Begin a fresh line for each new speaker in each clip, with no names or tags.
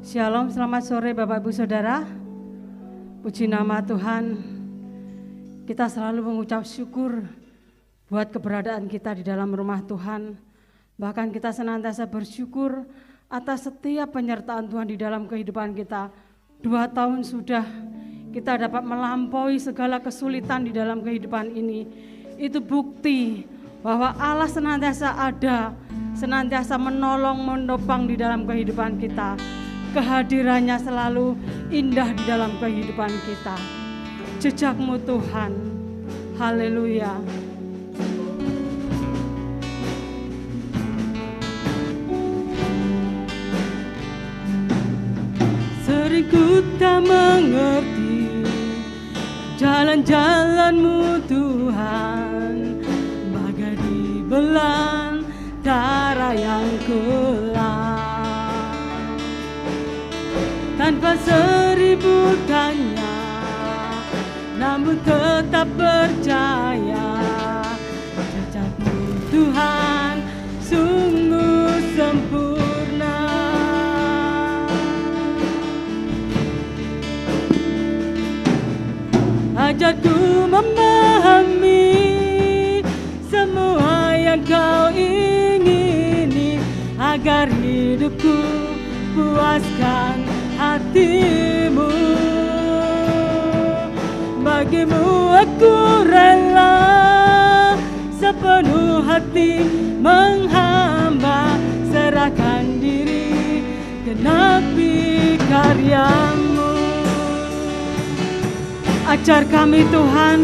Shalom, selamat sore Bapak Ibu Saudara. Puji nama Tuhan. Kita selalu mengucap syukur buat keberadaan kita di dalam rumah Tuhan. Bahkan kita senantiasa bersyukur atas setiap penyertaan Tuhan di dalam kehidupan kita. 2 tahun sudah kita dapat melampaui segala kesulitan di dalam kehidupan ini. Itu bukti bahwa Allah senantiasa ada, senantiasa menolong, menopang di dalam kehidupan kita. Kehadirannya selalu indah di dalam kehidupan kita. Jejak-Mu Tuhan, haleluya. Sering ku tak mengerti jalan-jalan-Mu Tuhan, bagai di belantara yang gelap. Tanpa 1000 tanya, namun tetap percaya, jejak-Mu Tuhan sungguh sempurna. Ajarku memahami semua yang Kau ingini, agar hidupku puaskan hati-Mu. Bagimu aku rela sepenuh hati menghamba, serahkan diri, genapi karya-Mu. Ajar kami Tuhan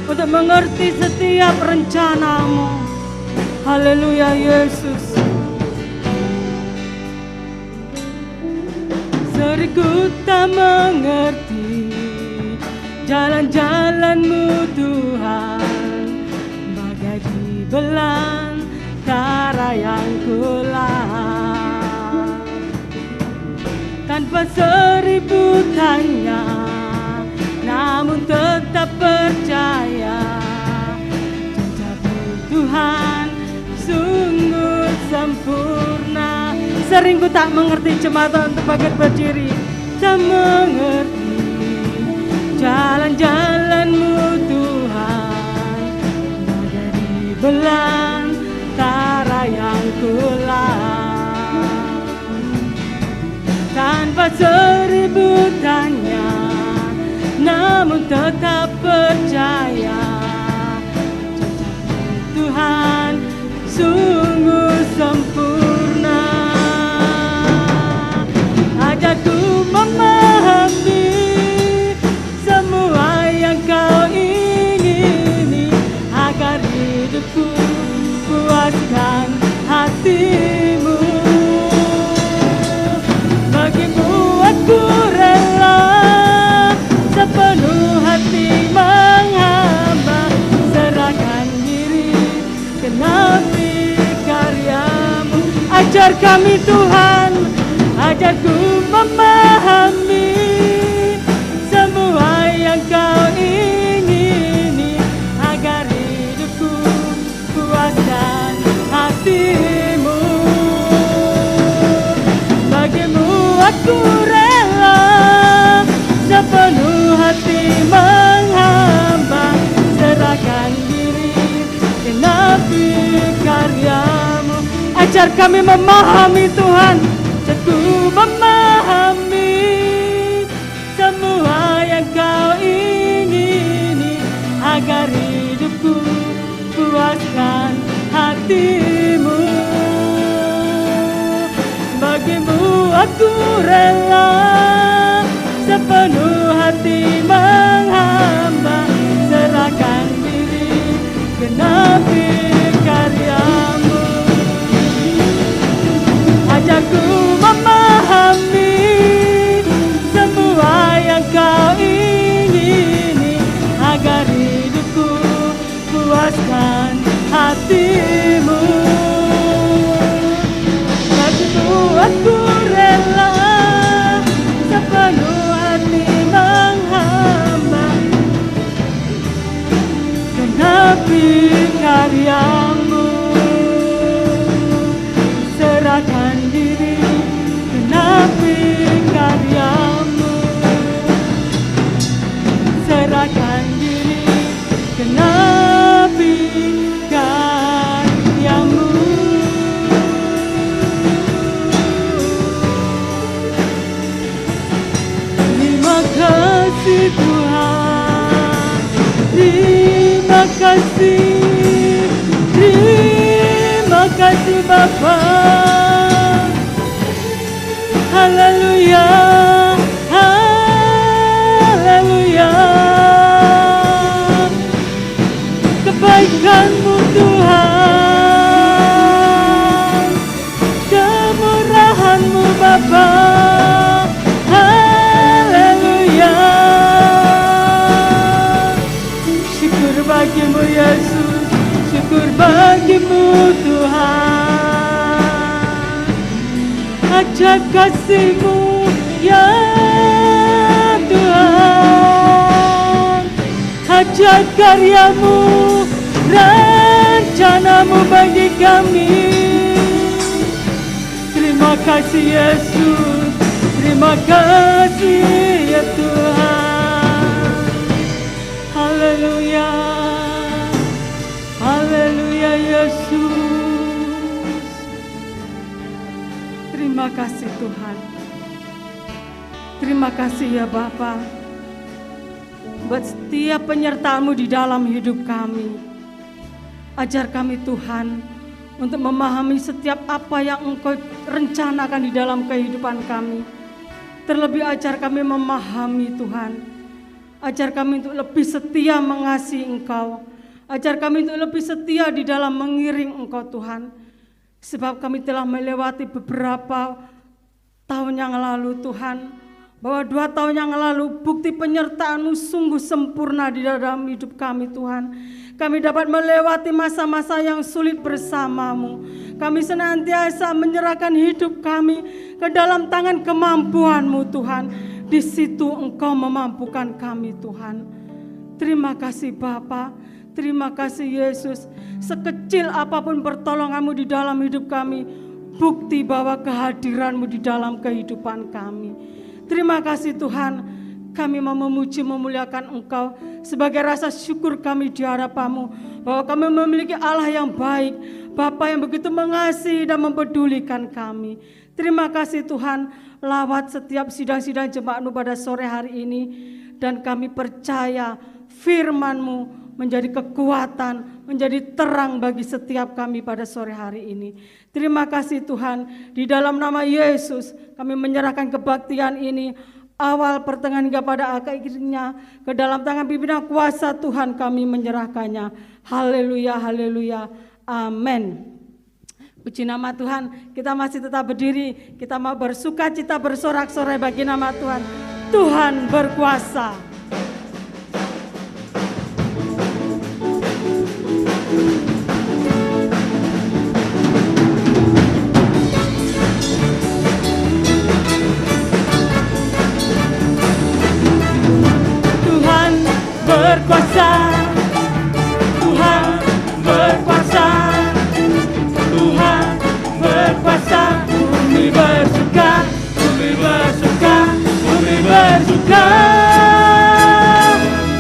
untuk mengerti setiap rencana-Mu. Haleluya Yesus. Sering ku tak mengerti jalan-jalan-Mu Tuhan, bagai di belantara yang gelap. Tanpa 1000 tanya, namun tetap percaya, jejak-Mu Tuhan sungguh sempurna. Sering ku tak mengerti, jemaat untuk bagian berdiri, tak mengerti jalan-jalan-Mu Tuhan, bagai di belantara yang gelap. Tanpa 1000 tanya, namun tetap percaya, jejak-Mu Tuhan sungguh sempurna. Ajarku memahami semua yang Kau ingini, agar hidupku puaskan hati-Mu. Bagimu aku rela sepenuh hati menghamba, serahkan diri, genapi karya-Mu. Ajar kami Tuhan, ajarku memahami semua yang Kau ingini, agar hidupku puaskan hati-Mu. Bagimu aku rela sepenuh hati menghamba, serahkan diri, genapi karya-Mu. Ajar kami memahami Tuhan, ajarku memahami semua yang Kau ingini, agar hidupku puaskan hati-Mu. Bagimu aku rela sepenuh hati menghamba, serahkan diri, genapi karya-Mu. Ajarku memahami semua yang Kau ingini, agar hidupku puaskan hati-Mu. Bagimu aku rela sepenuh hati menghamba, kasih, terima kasih Bapa. Haleluya, haleluya. Kebaikan-Mu Tuhan, kemurahan-Mu Bapa. Haleluya. Syukur bagi-Mu Yesus, syukur bagi-Mu Tuhan. Ajaib kasih-Mu ya Tuhan, ajaib karya-Mu, rencana-Mu bagi kami. Terima kasih Yesus, terima kasih ya Tuhan. Haleluya, haleluya Yesus. Terima kasih Tuhan. Terima kasih ya Bapa, buat setiap penyertaan-Mu di dalam hidup kami. Ajar kami Tuhan untuk memahami setiap apa yang Engkau rencanakan di dalam kehidupan kami. Terlebih ajar kami memahami Tuhan. Ajar kami untuk lebih setia mengasihi Engkau. Ajar kami untuk lebih setia di dalam mengiring Engkau Tuhan. Sebab kami telah melewati beberapa tahun yang lalu Tuhan, bahwa 2 tahun yang lalu bukti penyertaan-Mu sungguh sempurna di dalam hidup kami Tuhan. Kami dapat melewati masa-masa yang sulit bersama-Mu. Kami senantiasa menyerahkan hidup kami ke dalam tangan kemampuan-Mu Tuhan. Di situ Engkau memampukan kami Tuhan. Terima kasih Bapa. Terima kasih Yesus. Sekecil apapun pertolongan-Mu di dalam hidup kami, bukti bahwa kehadiran-Mu di dalam kehidupan kami. Terima kasih Tuhan. Kami mau memuji memuliakan Engkau sebagai rasa syukur kami di hadapan-Mu, bahwa kami memiliki Allah yang baik, Bapa yang begitu mengasihi dan mempedulikan kami. Terima kasih Tuhan. Lawat setiap sidang-sidang jemaat-Mu pada sore hari ini, dan kami percaya firman-Mu menjadi kekuatan, menjadi terang bagi setiap kami pada sore hari ini. Terima kasih Tuhan. Di dalam nama Yesus kami menyerahkan kebaktian ini, awal, pertengahan hingga pada akhirnya, ke dalam tangan pimpinan kuasa Tuhan kami menyerahkannya. Haleluya, haleluya, amin. Puji nama Tuhan. Kita masih tetap berdiri, kita mau bersuka cita bersorak-sorai bagi nama Tuhan. Tuhan berkuasa. Berkuasa, Tuhan berkuasa, Tuhan berkuasa. Bumi bersuka, bumi bersuka, bumi bersuka.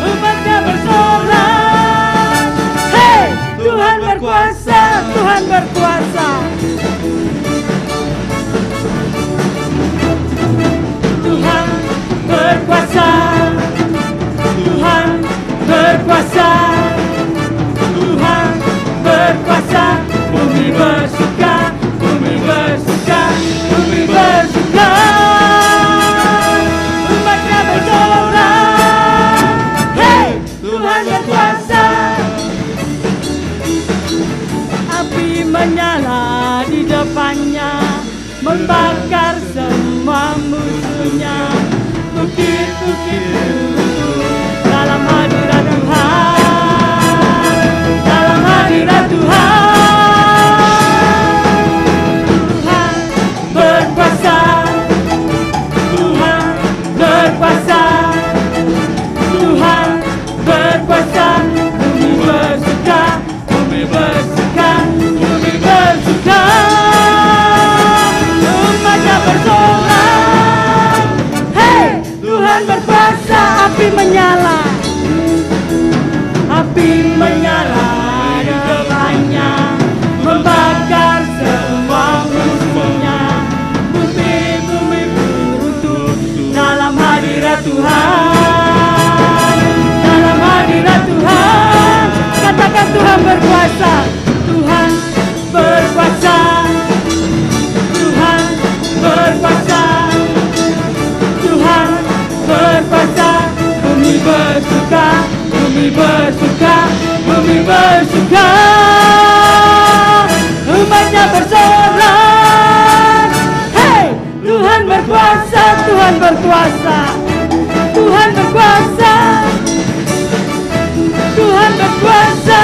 Umatnya bersorak, hei, Tuhan berkuasa, Tuhan berkuasa. Tuhan berkuasa, Tuhan berkuasa, Tuhan berkuasa. Bumi bersuka, bumi bersuka, bumi bersuka. Umatnya bersorak, hei, Tuhan berkuasa. Api menyala di depannya, membakar semua musuhnya. Bukit-bukit dalam hadirat Tuhan, dalam hadirat Tuhan. Tuhan berkuasa, Tuhan berkuasa, Tuhan berkuasa. Bumi bersuka, bumi bersuka, bumi bersuka. Umatnya bersorak. berkuasa, Tuhan berkuasa, Tuhan berkuasa.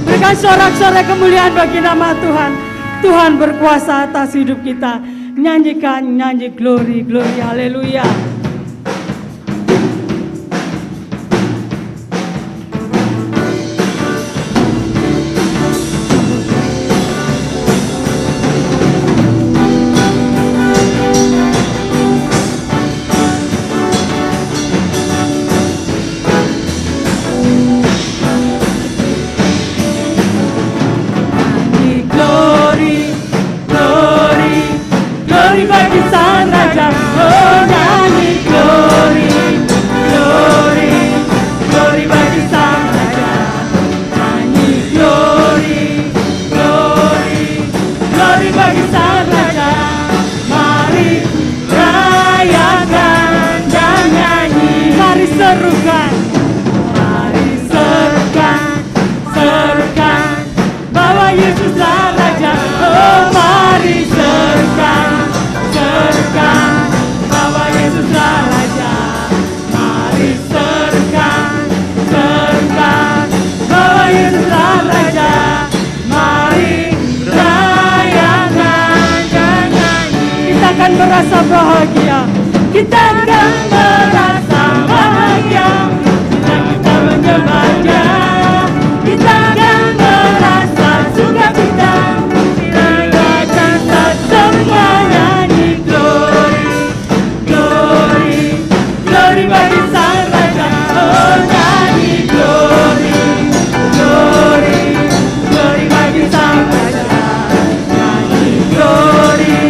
Berikan sorak-sorai kemuliaan bagi nama Tuhan. Tuhan berkuasa atas hidup kita. Nyanyikan nyanyi glory, glory, haleluya. Merasa bahagia, kita akan merasa bahagia bila kita menyembahnya. Kita akan merasa sukacita bila kita semua nyanyi glory, glory, glory bagi Sang Raja. Oh nyanyi glory, glory, glory bagi Sang Raja. Nyanyi glory,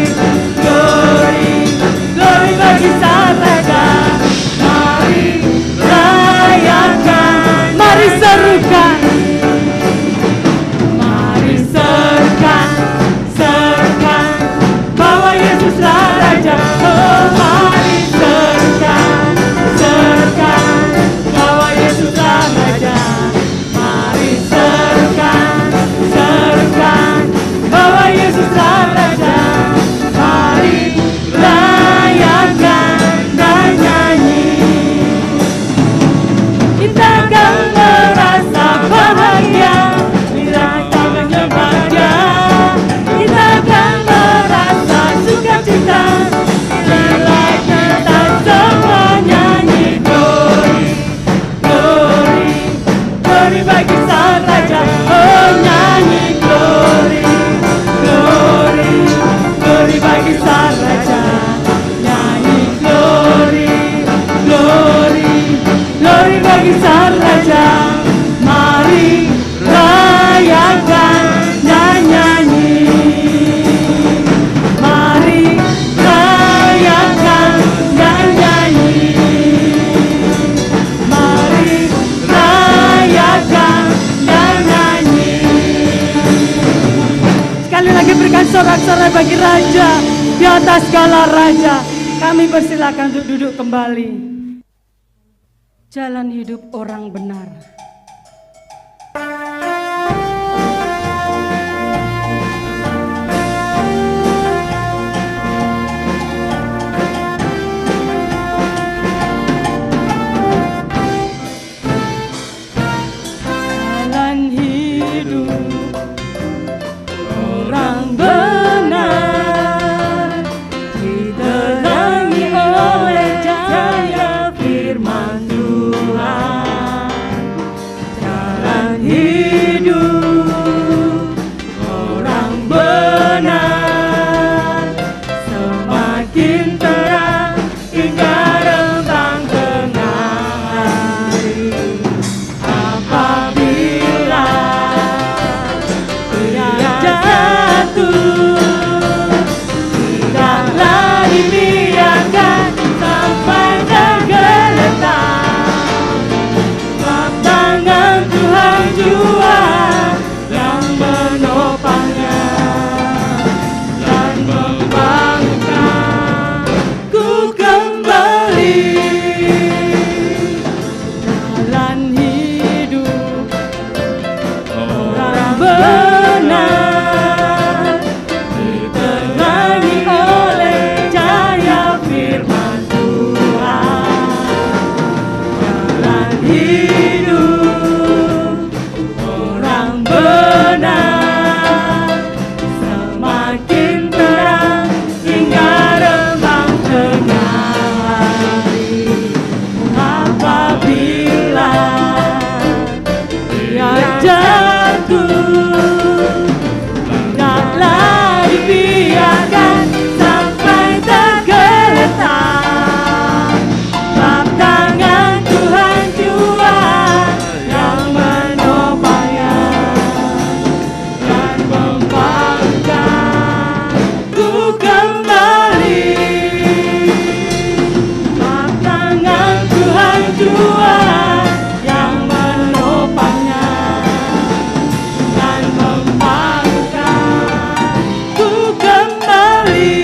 bagi Sang Raja, mari rayakan, mari serukan, mari serkan, serkan bahwa Yesuslah Raja. Oh mari serkan, serkan bahwa Yesuslah Raja. Mari serkan, serkan bahwa Yesuslah Raja. Mari rayakan dan nyanyi. Kita akan merasa bahagia bila kita menyembahnya. Kita akan merasa sukacita bila kita semua nyanyi glory, glory, glory bagi Sang Raja. Oh nyanyi glory, glory, glory bagi Sang Raja. Glory bagi Sang Raja, mari rayakan dan nyanyi. Mari rayakan dan nyanyi. Mari rayakan dan nyanyi. Sekali lagi berikan sorak-sorai bagi Raja di atas segala raja. Kami persilakan untuk duduk kembali. Jalan hidup orang benar. Jalan hidup orang benar diterangi oleh cahaya firman Tuhan. fajarku, taklah dibiarkan sampai tergeletak. Bab tangan Tuhan jua yang menopangnya dan membangkangku kembali. Bab tangan Tuhan jua yang menopangnya dan membangkangku kembali.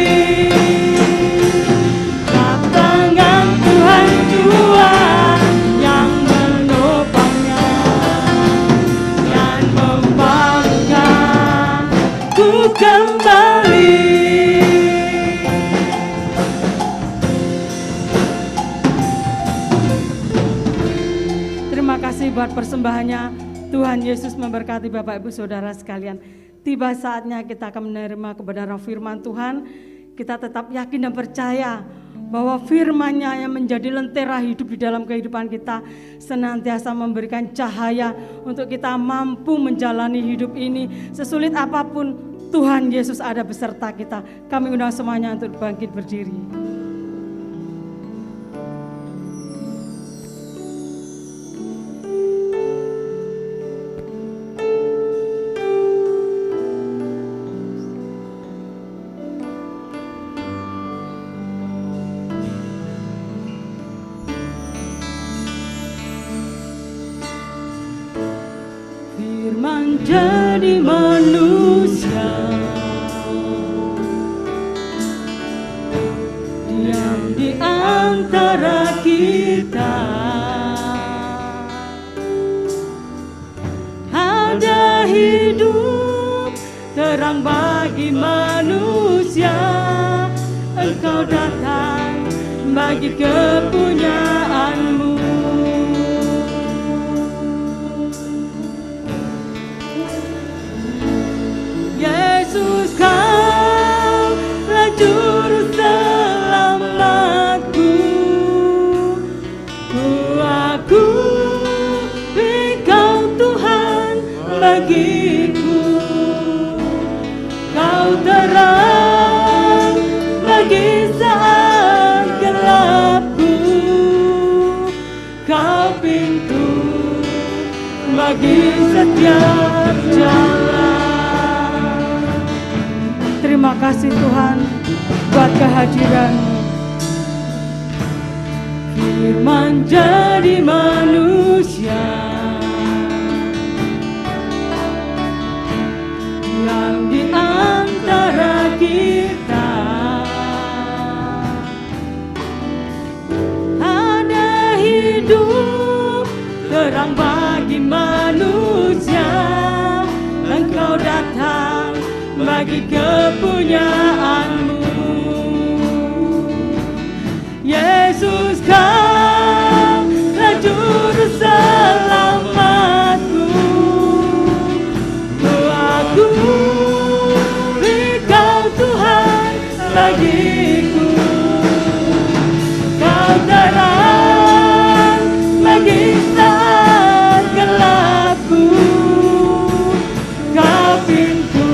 Bab tangan Tuhan jua yang menopangnya dan membangkangku kembali. Terima kasih buat persembahannya. Tuhan Yesus memberkati Bapak Ibu Saudara sekalian. Tiba saatnya kita akan menerima kebenaran firman Tuhan. Kita tetap yakin dan percaya bahwa firman-Nya yang menjadi lentera hidup di dalam kehidupan kita senantiasa memberikan cahaya untuk kita mampu menjalani hidup ini. Sesulit apapun, Tuhan Yesus ada beserta kita. Kami undang semuanya untuk bangkit berdiri. Firman jadi manusia, diam di antara kita. Ada hidup terang bagi manusia. Engkau datang bagi kepunyaanmu. Yesus, Kaulah juru selamatku. Ku akui Kau Tuhan bagiku. Kau terang bagi saat gelapku. Kau pintu bagi setiap jalan. Terima kasih Tuhan buat kehadiran-Mu. Firman jadi manusia, yang di antara kita. Ada hidup terang bagi manusia. Engkau datang bagi kepunyaanmu. Yesus, Kaulah juru selamatku. Ku akui Kau Tuhan bagiku. Kau terang bagi saat gelapku. Kau pintu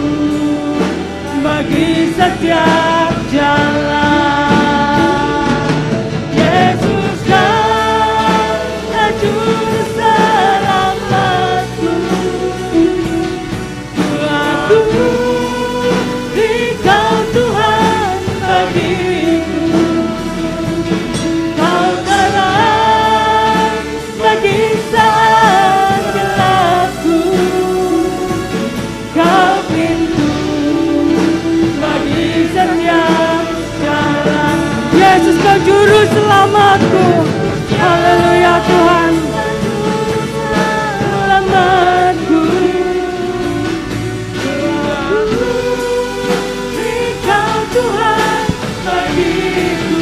bagi setiap jalan. Yesus, Kaulah juru selamatku. Ku akui Kau Tuhan bagiku. Kau terang bagi saat gelapku. Kau pintu bagi setiap jalan. Yesus, Kau juru selamatku. Haleluya Tuhan. Selamatku. Kau Tuhan bagiku.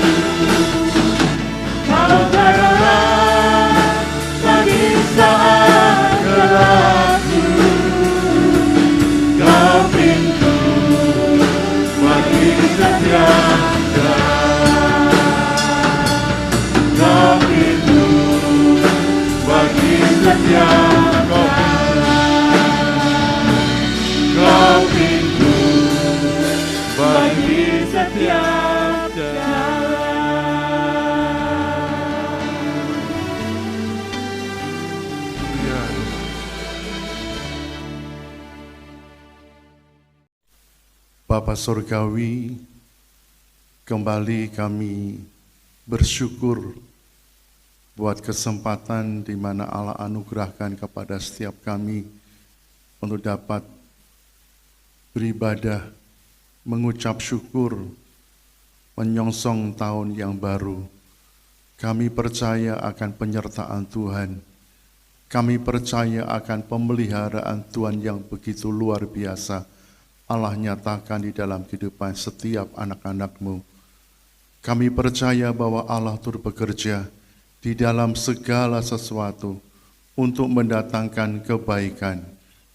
Kau terang bagi saat gelapku. Kau pintu bagi setiap jalan. Kau pintu bagi setiap jalan.
Bapa Surgawi, kembali kami bersyukur buat kesempatan di mana Allah anugerahkan kepada setiap kami untuk dapat beribadah, mengucap syukur, menyongsong tahun yang baru. Kami percaya akan penyertaan Tuhan. Kami percaya akan pemeliharaan Tuhan yang begitu luar biasa. Allah nyatakan di dalam kehidupan setiap anak-anak-Mu. Kami percaya bahwa Allah turut bekerja di dalam segala sesuatu untuk mendatangkan kebaikan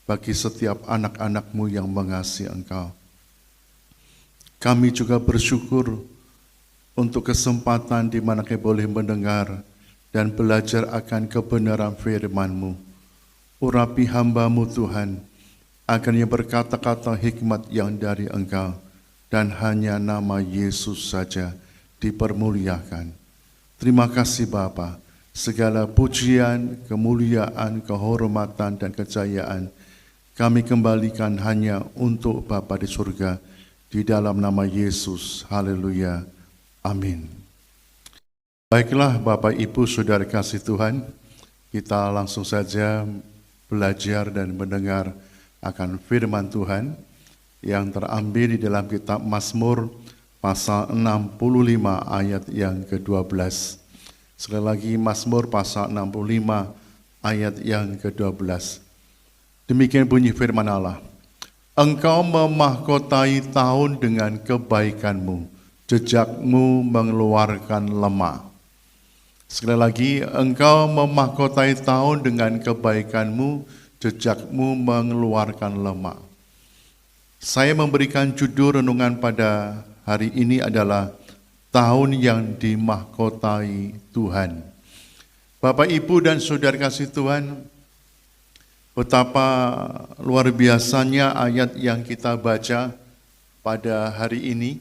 bagi setiap anak-anak-Mu yang mengasihi Engkau. Kami juga bersyukur untuk kesempatan di mana kami boleh mendengar dan belajar akan kebenaran firman-Mu. Urapi hamba-Mu Tuhan, agar ia berkata-kata hikmat yang dari Engkau, dan hanya nama Yesus saja dipermuliakan. Terima kasih Bapa, segala pujian, kemuliaan, kehormatan, dan kejayaan kami kembalikan hanya untuk Bapa di surga, di dalam nama Yesus. Haleluya. Amin. Baiklah Bapak Ibu Saudara kasih Tuhan, kita langsung saja belajar dan mendengar akan firman Tuhan yang terambil di dalam kitab Mazmur pasal 65 ayat yang ke-12. Sekali lagi Mazmur pasal 65 ayat yang ke-12. Demikian bunyi firman Allah. Engkau memahkotai tahun dengan kebaikan-Mu, jejak-Mu mengeluarkan lemah. Sekali lagi, Engkau memahkotai tahun dengan kebaikan-Mu, jejak-Mu mengeluarkan lemah. Saya memberikan judul renungan pada hari ini adalah tahun yang dimahkotai Tuhan. Bapak, Ibu, dan Saudara kasih Tuhan, betapa luar biasanya ayat yang kita baca pada hari ini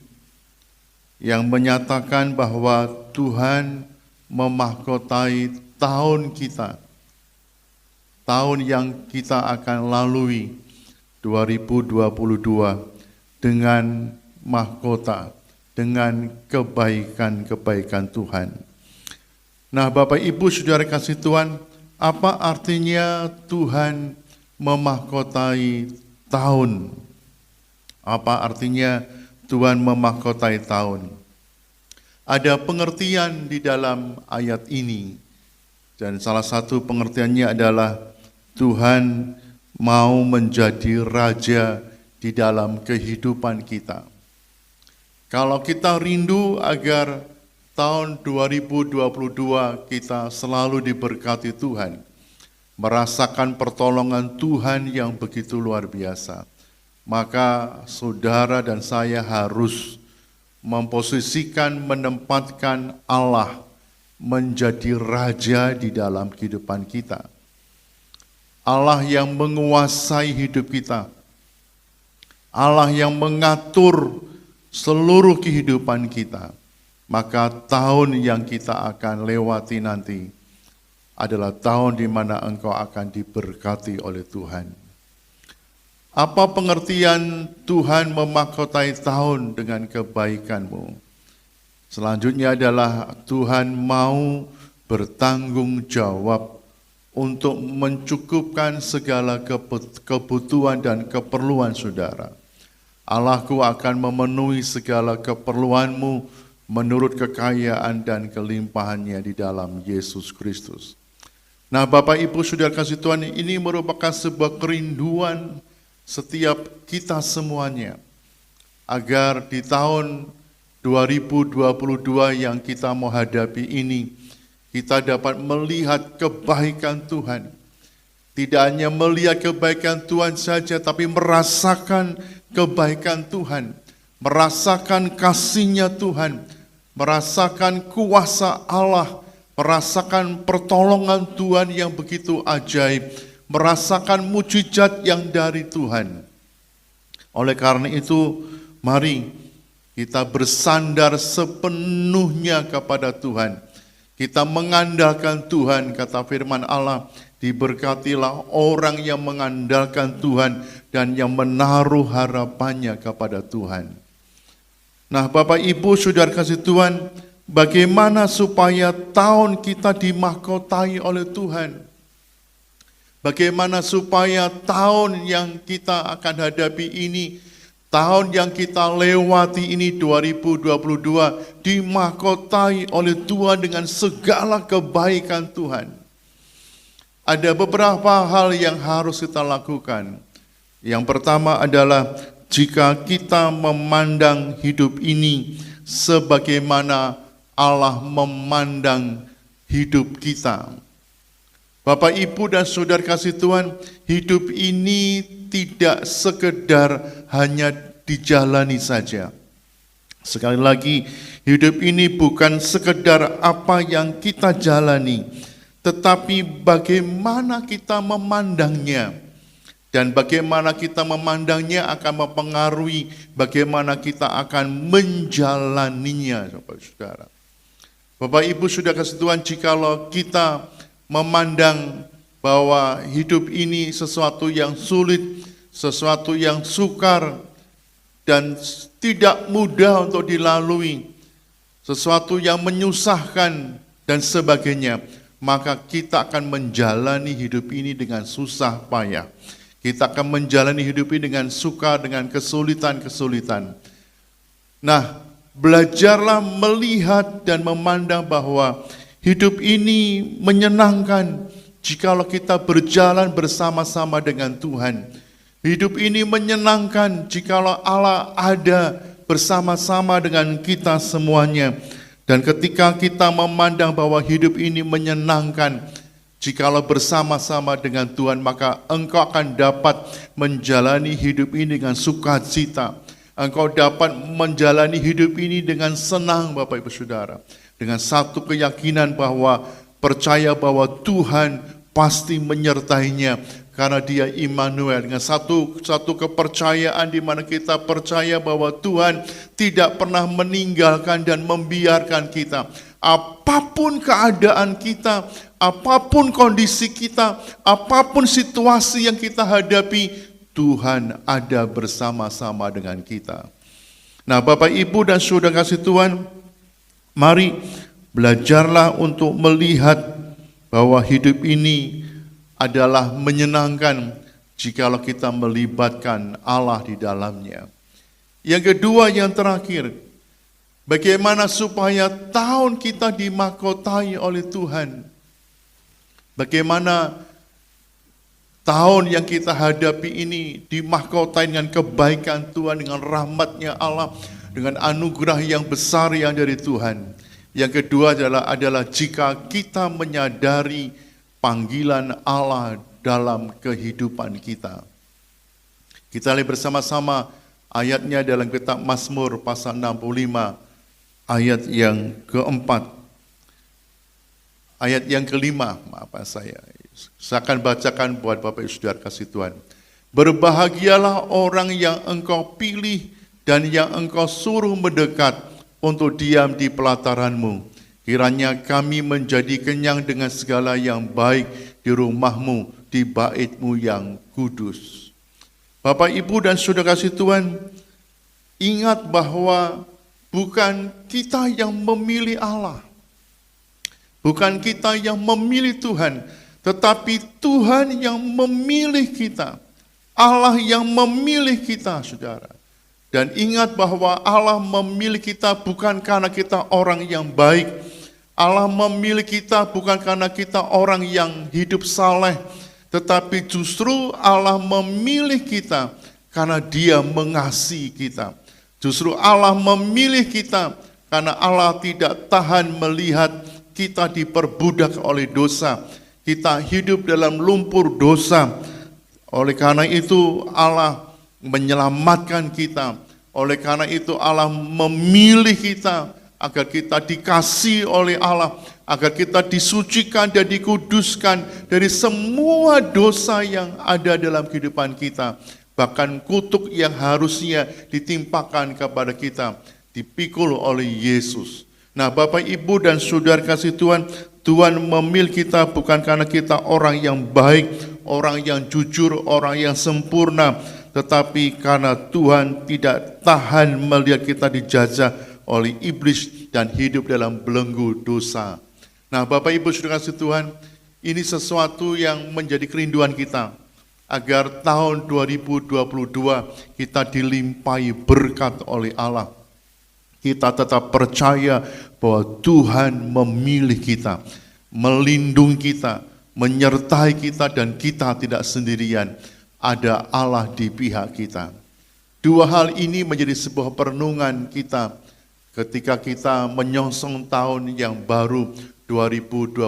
yang menyatakan bahwa Tuhan memahkotai tahun kita, tahun yang kita akan lalui 2022 dengan mahkota, dengan kebaikan-kebaikan Tuhan. Nah, Bapak Ibu Saudara kasih Tuhan, apa artinya Tuhan memahkotai tahun? Apa artinya Tuhan memahkotai tahun? Ada pengertian di dalam ayat ini, dan salah satu pengertiannya adalah Tuhan mau menjadi raja di dalam kehidupan kita. Kalau kita rindu agar tahun 2022 kita selalu diberkati Tuhan, merasakan pertolongan Tuhan yang begitu luar biasa, maka saudara dan saya harus memposisikan, menempatkan Allah menjadi raja di dalam kehidupan kita. Allah yang menguasai hidup kita, Allah yang mengatur seluruh kehidupan kita. Maka tahun yang kita akan lewati nanti adalah tahun di mana engkau akan diberkati oleh Tuhan. Apa pengertian Tuhan memahkotai tahun dengan kebaikan-Mu? Selanjutnya adalah Tuhan mau bertanggung jawab untuk mencukupkan segala kebutuhan dan keperluan saudara. Allahku akan memenuhi segala keperluanmu menurut kekayaan dan kelimpahannya di dalam Yesus Kristus. Nah, Bapak Ibu Saudara kasih Tuhan, ini merupakan sebuah kerinduan setiap kita semuanya, agar di tahun 2022 yang kita mau hadapi ini, kita dapat melihat kebaikan Tuhan. Tidak hanya melihat kebaikan Tuhan saja, tapi merasakan kebaikan Tuhan, merasakan kasih-Nya Tuhan, merasakan kuasa Allah, merasakan pertolongan Tuhan yang begitu ajaib, merasakan mujizat yang dari Tuhan. Oleh karena itu, mari kita bersandar sepenuhnya kepada Tuhan. Kita mengandalkan Tuhan, kata firman Allah, Diberkatilah orang yang mengandalkan Tuhan dan yang menaruh harapannya kepada Tuhan. Nah, Bapak Ibu Saudara kasih Tuhan, bagaimana supaya tahun kita dimahkotai oleh Tuhan? Bagaimana supaya tahun yang kita akan hadapi ini, tahun yang kita lewati ini 2022 dimahkotai oleh Tuhan dengan segala kebaikan Tuhan. Ada beberapa hal yang harus kita lakukan. Yang pertama adalah jika kita memandang hidup ini sebagaimana Allah memandang hidup kita. Bapak, Ibu, dan Saudara kasih Tuhan, hidup ini tidak sekedar hanya dijalani saja. Sekali lagi, hidup ini bukan sekedar apa yang kita jalani, tetapi bagaimana kita memandangnya. Dan bagaimana kita memandangnya akan mempengaruhi bagaimana kita akan menjalaninya, Saudara. Bapak, Ibu, Saudara kasih Tuhan, jikalau kita memandang bahwa hidup ini sesuatu yang sulit, sesuatu yang sukar, dan tidak mudah untuk dilalui, sesuatu yang menyusahkan dan sebagainya, maka kita akan menjalani hidup ini dengan susah payah. Kita akan menjalani hidup ini dengan suka, dengan kesulitan-kesulitan. Nah, belajarlah melihat dan memandang bahwa hidup ini menyenangkan jikalau kita berjalan bersama-sama dengan Tuhan. Hidup ini menyenangkan jikalau Allah ada bersama-sama dengan kita semuanya. Dan ketika kita memandang bahwa hidup ini menyenangkan jikalau bersama-sama dengan Tuhan, maka engkau akan dapat menjalani hidup ini dengan sukacita. Engkau dapat menjalani hidup ini dengan senang, Bapak Ibu Saudara. Dengan satu keyakinan bahwa percaya bahwa Tuhan pasti menyertainya karena Dia Immanuel. Dengan satu kepercayaan di mana kita percaya bahwa Tuhan tidak pernah meninggalkan dan membiarkan kita. Apapun keadaan kita, apapun kondisi kita, apapun situasi yang kita hadapi, Tuhan ada bersama-sama dengan kita. Nah, Bapak, Ibu, dan Saudara kasih Tuhan, mari belajarlah untuk melihat bahwa hidup ini adalah menyenangkan jikalau kita melibatkan Allah di dalamnya. Yang kedua, yang terakhir, bagaimana supaya tahun kita dimahkotai oleh Tuhan? Bagaimana tahun yang kita hadapi ini dimahkotai dengan kebaikan Tuhan, dengan rahmat-Nya Allah, dengan anugerah yang besar yang dari Tuhan. Yang kedua adalah jika kita menyadari panggilan Allah dalam kehidupan kita. Kita lihat bersama-sama ayatnya dalam kitab Mazmur pasal 65, ayat yang keempat. Ayat yang kelima, saya akan bacakan buat Bapak Ibu Saudara kasih Tuhan. Berbahagialah orang yang engkau pilih dan yang engkau suruh mendekat untuk diam di pelataranmu. Kiranya kami menjadi kenyang dengan segala yang baik di rumahmu, di baitmu yang kudus. Bapak, Ibu, dan Saudara kasih Tuhan, ingat bahwa bukan kita yang memilih Allah. Bukan kita yang memilih Tuhan, tetapi Tuhan yang memilih kita. Allah yang memilih kita, saudara. Dan ingat bahwa Allah memilih kita bukan karena kita orang yang baik. Allah memilih kita bukan karena kita orang yang hidup saleh. Tetapi justru Allah memilih kita karena Dia mengasihi kita. Justru Allah memilih kita karena Allah tidak tahan melihat kita diperbudak oleh dosa. Kita hidup dalam lumpur dosa. Oleh karena itu Allah menyelamatkan kita. Oleh karena itu Allah memilih kita agar kita dikasihi oleh Allah, agar kita disucikan dan dikuduskan dari semua dosa yang ada dalam kehidupan kita. Bahkan kutuk yang harusnya ditimpakan kepada kita dipikul oleh Yesus. Nah, Bapak, Ibu, dan Saudara kasih Tuhan, Tuhan memilih kita bukan karena kita orang yang baik, orang yang jujur, orang yang sempurna, tetapi karena Tuhan tidak tahan melihat kita dijajah oleh iblis dan hidup dalam belenggu dosa. Nah, Bapak Ibu saudara kasih Tuhan, ini sesuatu yang menjadi kerinduan kita, agar tahun 2022 kita dilimpahi berkat oleh Allah. Kita tetap percaya bahwa Tuhan memilih kita, melindungi kita, menyertai kita, dan kita tidak sendirian. Ada Allah di pihak kita. Dua hal ini menjadi sebuah perenungan kita ketika kita menyongsong tahun yang baru 2022.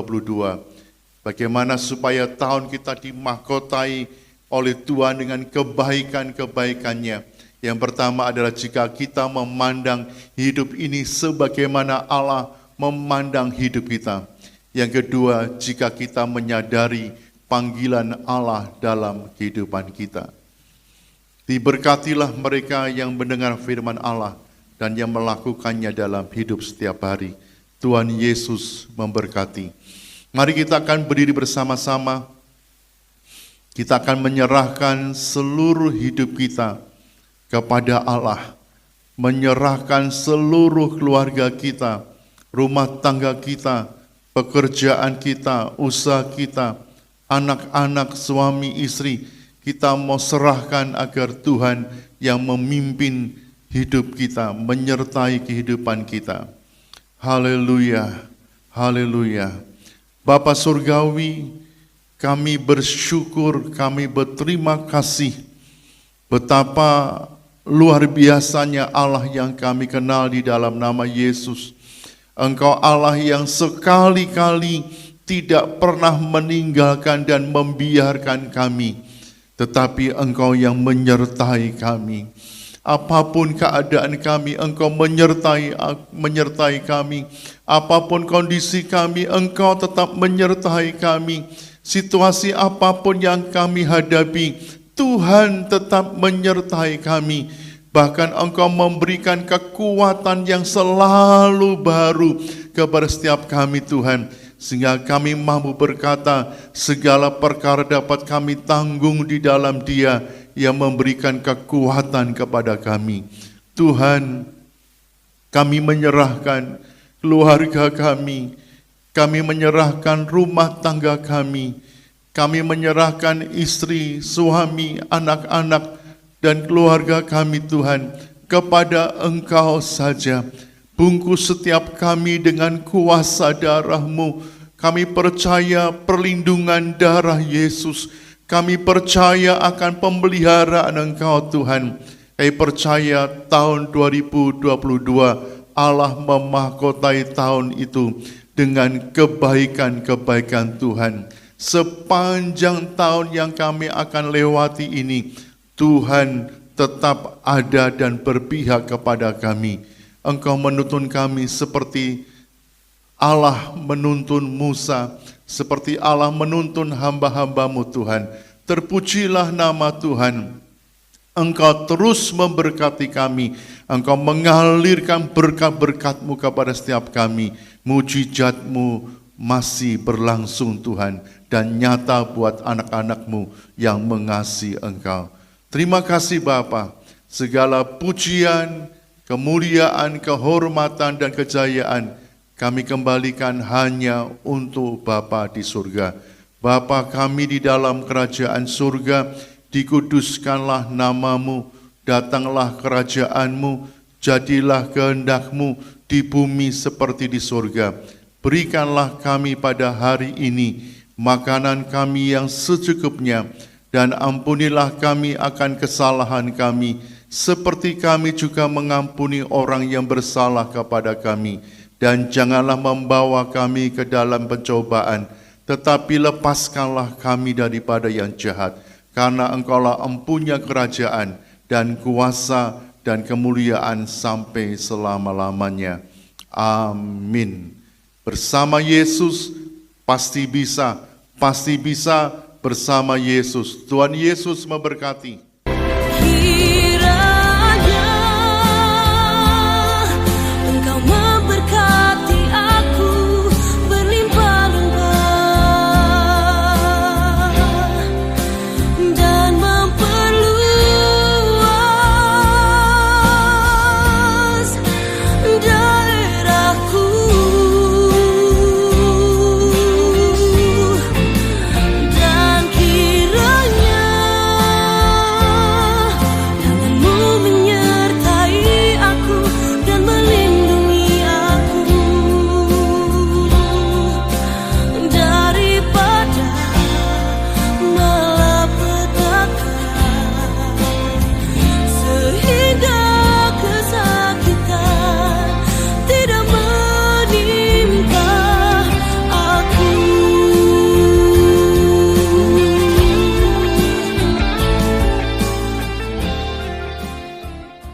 Bagaimana supaya tahun kita dimahkotai oleh Tuhan dengan kebaikan-kebaikannya. Yang pertama adalah jika kita memandang hidup ini sebagaimana Allah memandang hidup kita. Yang kedua, jika kita menyadari panggilan Allah dalam kehidupan kita. Diberkatilah mereka yang mendengar firman Allah dan yang melakukannya dalam hidup setiap hari. Tuhan Yesus memberkati. Mari kita akan berdiri bersama-sama. Kita akan menyerahkan seluruh hidup kita kepada Allah, menyerahkan seluruh keluarga kita, rumah tangga kita, pekerjaan kita, usaha kita, anak-anak, suami, istri. Kita mau serahkan agar Tuhan yang memimpin hidup kita, menyertai kehidupan kita. Haleluya, haleluya. Bapa Surgawi, kami bersyukur, kami berterima kasih betapa luar biasanya Allah yang kami kenal di dalam nama Yesus. Engkau Allah yang sekali-kali tidak pernah meninggalkan dan membiarkan kami, tetapi Engkau yang menyertai kami. Apapun keadaan kami, Engkau menyertai kami. Apapun kondisi kami, Engkau tetap menyertai kami. Situasi apapun yang kami hadapi, Tuhan tetap menyertai kami. Bahkan Engkau memberikan kekuatan yang selalu baru kepada setiap kami Tuhan. Sehingga kami mampu berkata, segala perkara dapat kami tanggung di dalam Dia yang memberikan kekuatan kepada kami. Tuhan, kami menyerahkan keluarga kami menyerahkan rumah tangga kami menyerahkan istri, suami, anak-anak, dan keluarga kami Tuhan, kepada Engkau saja. Bungkus setiap kami dengan kuasa darah-Mu. Kami percaya perlindungan darah Yesus. Kami percaya akan pemeliharaan Engkau Tuhan. Kami percaya tahun 2022 Allah memahkotai tahun itu dengan kebaikan-kebaikan Tuhan. Sepanjang tahun yang kami akan lewati ini, Tuhan tetap ada dan berpihak kepada kami. Engkau menuntun kami seperti Allah menuntun Musa, seperti Allah menuntun hamba-hamba-Mu Tuhan. Terpujilah nama Tuhan. Engkau terus memberkati kami. Engkau mengalirkan berkat-berkat-Mu kepada setiap kami. Mujizat-Mu masih berlangsung Tuhan, dan nyata buat anak-anak-Mu yang mengasihi Engkau. Terima kasih Bapa. Segala pujian, kemuliaan, kehormatan, dan kejayaan kami kembalikan hanya untuk Bapa di surga. Bapa kami di dalam kerajaan surga, dikuduskanlah nama-Mu, datanglah kerajaan-Mu, jadilah kehendak-Mu di bumi seperti di surga. Berikanlah kami pada hari ini makanan kami yang secukupnya, dan ampunilah kami akan kesalahan kami, seperti kami juga mengampuni orang yang bersalah kepada kami. Dan janganlah membawa kami ke dalam pencobaan, tetapi lepaskanlah kami daripada yang jahat. Karena Engkaulah empunya kerajaan dan kuasa dan kemuliaan sampai selama-lamanya. Amin. Bersama Yesus pasti bisa bersama Yesus. Tuhan Yesus memberkati.